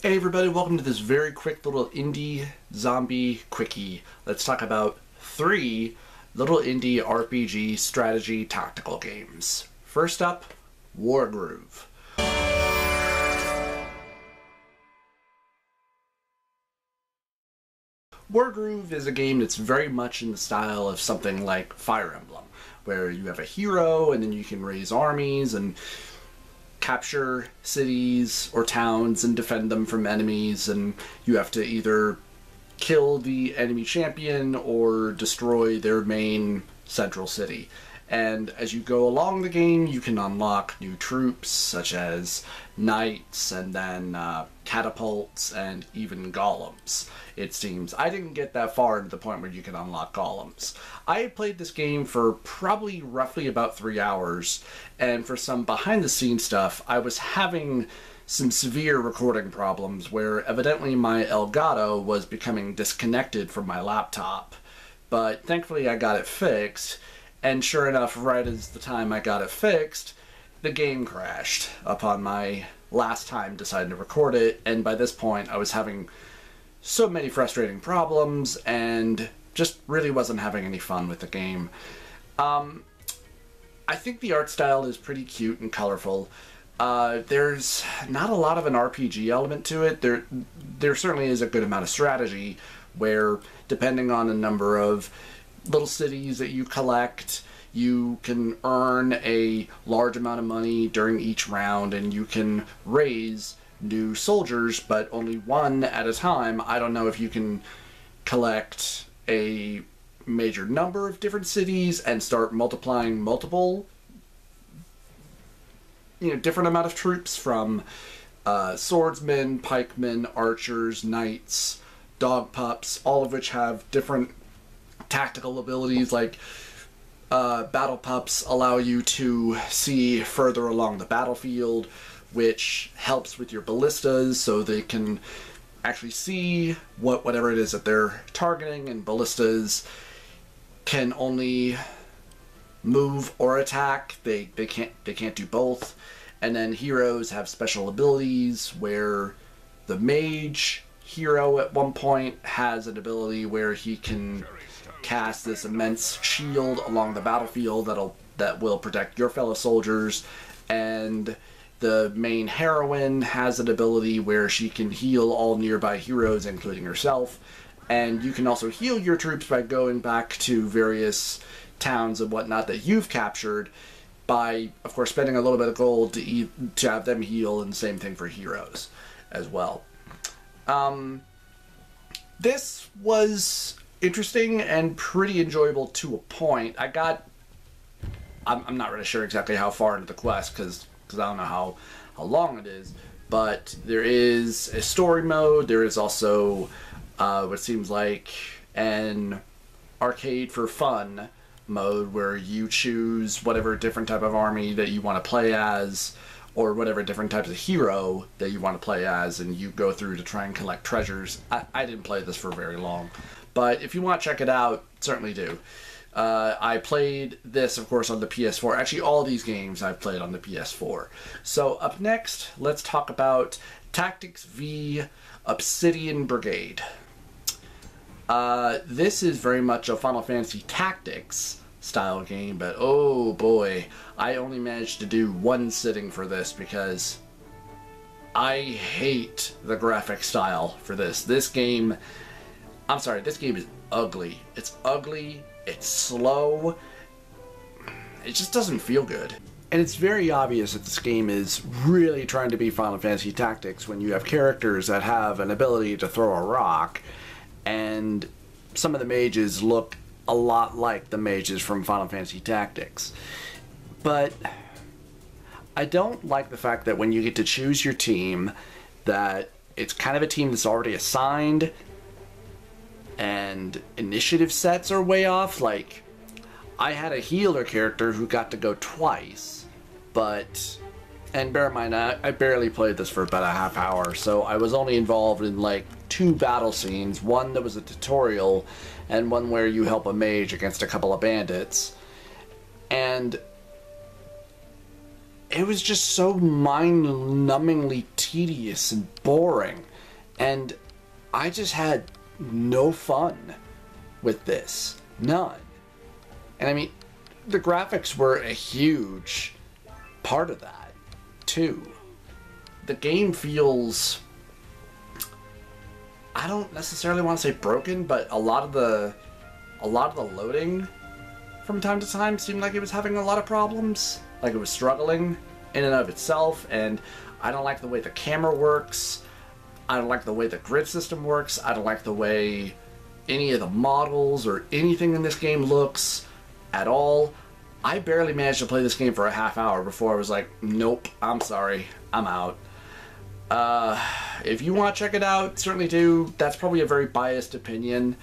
Hey everybody, welcome to this very quick little indie zombie quickie. Let's talk about 3 little indie RPG strategy tactical games. First up, Wargroove. Wargroove is a game that's very much in the style of something like Fire Emblem, where you have a hero and then you can raise armies and capture cities or towns and defend them from enemies, and you have to either kill the enemy champion or destroy their main central city. And as you go along the game, you can unlock new troops such as knights and then catapults and even golems, it seems. I didn't get that far to the point where you can unlock golems. I played this game for probably roughly about 3 hours, and for some behind the scenes stuff, I was having some severe recording problems where evidently my Elgato was becoming disconnected from my laptop. But thankfully I got it fixed, and sure enough, right as the time I got it fixed, the game crashed upon my last time deciding to record it, and by this point I was having so many frustrating problems and just really wasn't having any fun with the game. I think the art style is pretty cute and colorful. There's not a lot of an RPG element to it. There certainly is a good amount of strategy where, depending on the number of little cities that you collect, you can earn a large amount of money during each round, and you can raise new soldiers, but only one at a time. I don't know if you can collect a major number of different cities and start multiplying multiple, different amount of troops from swordsmen, pikemen, archers, knights, dog pups, all of which have different tactical abilities. Like battle pups allow you to see further along the battlefield, which helps with your ballistas, so they can actually see whatever it is that they're targeting, and ballistas can only move or attack. They can't do both. And then heroes have special abilities where the mage hero at one point has an ability where he can cast this immense shield along the battlefield that will protect your fellow soldiers, and the main heroine has an ability where she can heal all nearby heroes, including herself. And you can also heal your troops by going back to various towns and whatnot that you've captured by, of course, spending a little bit of gold to have them heal, and the same thing for heroes as well. This was interesting and pretty enjoyable to a point. I'm not really sure exactly how far into the quest, because I don't know how long it is, but there is a story mode. There is also what seems like an arcade for fun mode where you choose whatever different type of army that you want to play as, or whatever different types of hero that you want to play as, and you go through to try and collect treasures. I didn't play this for very long, but if you want to check it out, certainly do. I played this, of course, on the PS4. Actually, all these games I've played on the PS4. So up next, let's talk about Tactics V Obsidian Brigade. This is very much a Final Fantasy Tactics style game, but oh boy, I only managed to do one sitting for this because I hate the graphic style for this. This game is ugly. It's ugly. It's slow. It just doesn't feel good. And it's very obvious that this game is really trying to be Final Fantasy Tactics when you have characters that have an ability to throw a rock, and some of the mages look a lot like the mages from Final Fantasy Tactics. But I don't like the fact that when you get to choose your team, that it's kind of a team that's already assigned, and initiative sets are way off. Like, I had a healer character who got to go twice, and bear in mind, I barely played this for about a half hour, so I was only involved in like 2 battle scenes, one that was a tutorial, and one where you help a mage against a couple of bandits. And it was just so mind-numbingly tedious and boring. And I just had no fun with this. None. And I mean, the graphics were a huge part of that, too. The game feels... I don't necessarily want to say broken, but a lot of the loading from time to time seemed like it was having a lot of problems. Like it was struggling in and of itself, and I don't like the way the camera works. I don't like the way the grid system works. I don't like the way any of the models or anything in this game looks at all. I barely managed to play this game for a half hour before I was like, nope, I'm sorry, I'm out. If you want to check it out, certainly do. That's probably a very biased opinion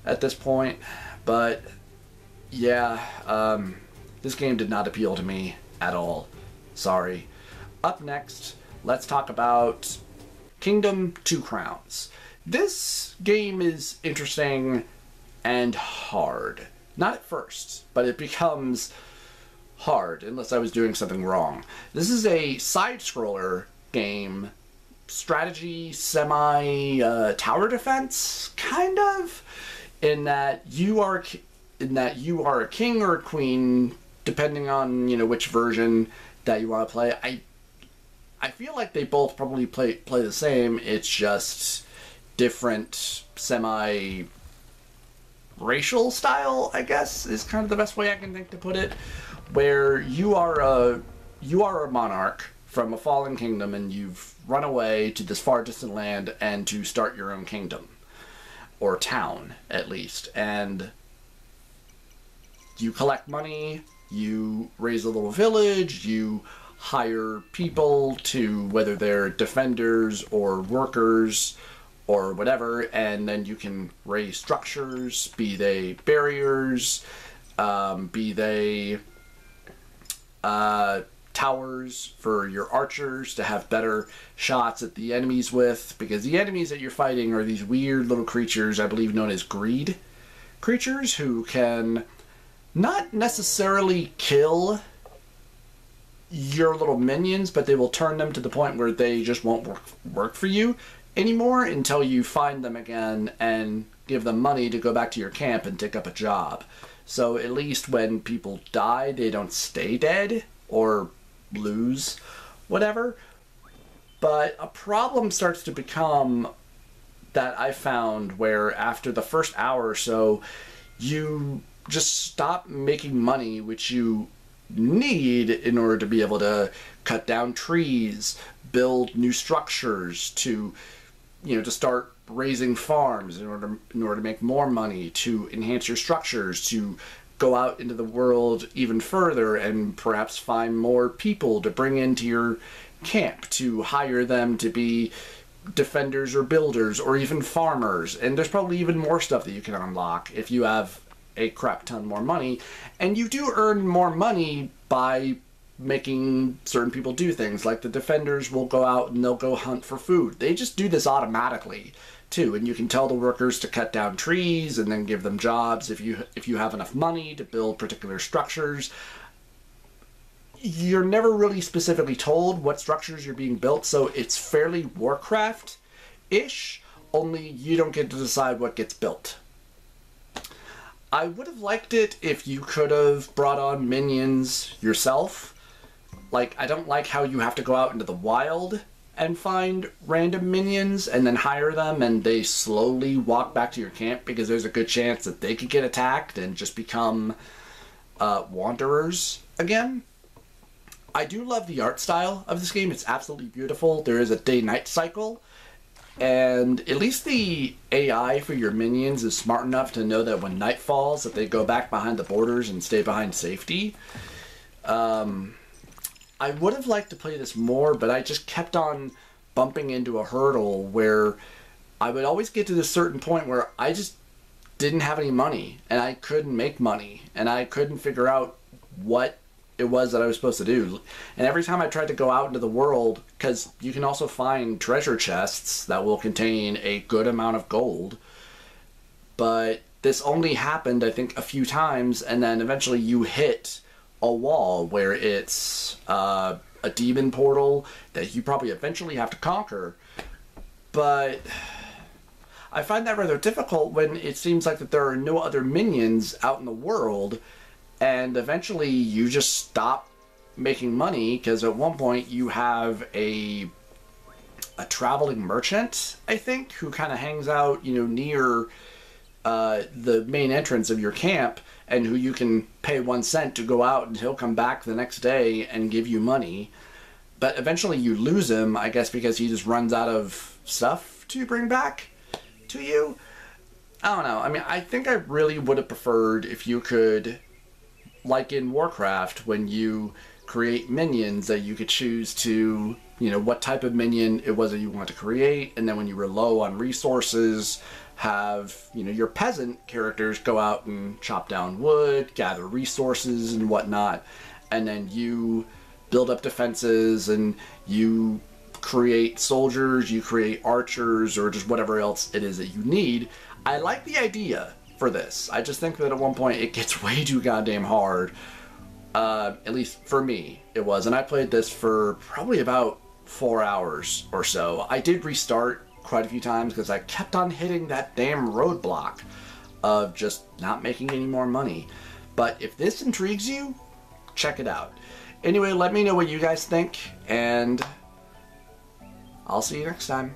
at this point, but yeah, this game did not appeal to me at all. Sorry. Up next, let's talk about Kingdom 2 Crowns. This game is interesting and hard. Not at first, but it becomes hard unless I was doing something wrong. This is a side-scroller game, strategy, semi-tower defense, kind of, in that you are a king or a queen, depending on, you know, which version that you want to play. I feel like they both probably play the same. It's just different semi-racial style, I guess, is kind of the best way I can think to put it. Where you are a monarch from a fallen kingdom, and you've run away to this far distant land and to start your own kingdom. Or town, at least. And you collect money, you raise a little village, you hire people to, whether they're defenders or workers or whatever, and then you can raise structures, be they barriers, be they towers for your archers to have better shots at the enemies with, because the enemies that you're fighting are these weird little creatures, I believe known as greed creatures, who can not necessarily kill your little minions, but they will turn them to the point where they just won't work for you anymore until you find them again and give them money to go back to your camp and take up a job. So at least when people die, they don't stay dead or lose whatever. But a problem starts to become that I found where after the first hour or so, you just stop making money, which you need in order to be able to cut down trees, build new structures, to, you know, to start raising farms in order to make more money, to enhance your structures, to go out into the world even further and perhaps find more people to bring into your camp, to hire them to be defenders or builders or even farmers. And there's probably even more stuff that you can unlock if you have a crap ton more money. And you do earn more money by making certain people do things, like the defenders will go out and they'll go hunt for food. They just do this automatically too, and you can tell the workers to cut down trees and then give them jobs if you have enough money to build particular structures. You're never really specifically told what structures you're being built, so it's fairly Warcraft-ish, only you don't get to decide what gets built. I would have liked it if you could have brought on minions yourself. Like, I don't like how you have to go out into the wild and find random minions and then hire them and they slowly walk back to your camp, because there's a good chance that they could get attacked and just become wanderers again. I do love the art style of this game. It's absolutely beautiful. There is a day-night cycle, and at least the AI for your minions is smart enough to know that when night falls, that they go back behind the borders and stay behind safety. I would have liked to play this more, but I just kept on bumping into a hurdle where I would always get to this certain point where I just didn't have any money, and I couldn't make money, and I couldn't figure out what it was that I was supposed to do. And every time I tried to go out into the world, because you can also find treasure chests that will contain a good amount of gold, but this only happened, I think, a few times, and then eventually you hit a wall where it's a demon portal that you probably eventually have to conquer. but I find that rather difficult when it seems like that there are no other minions out in the world, and eventually you just stop making money because at one point you have a traveling merchant, I think, who kind of hangs out, you know, near the main entrance of your camp, and who you can pay 1 cent to go out, and he'll come back the next day and give you money. But eventually you lose him, I guess, because he just runs out of stuff to bring back to you. I don't know. I mean, I think I really would have preferred if you could, like in Warcraft, when you create minions, that you could choose to, you know, what type of minion it was that you want to create, and then when you were low on resources, have, you know, your peasant characters go out and chop down wood, gather resources and whatnot, and then you build up defenses, and you create soldiers, you create archers, or just whatever else it is that you need. I like the idea for this. I just think that at one point it gets way too goddamn hard. At least for me, it was. And I played this for probably about 4 hours or so. I did restart quite a few times because I kept on hitting that damn roadblock of just not making any more money. But if this intrigues you, check it out. Anyway, let me know what you guys think, and I'll see you next time.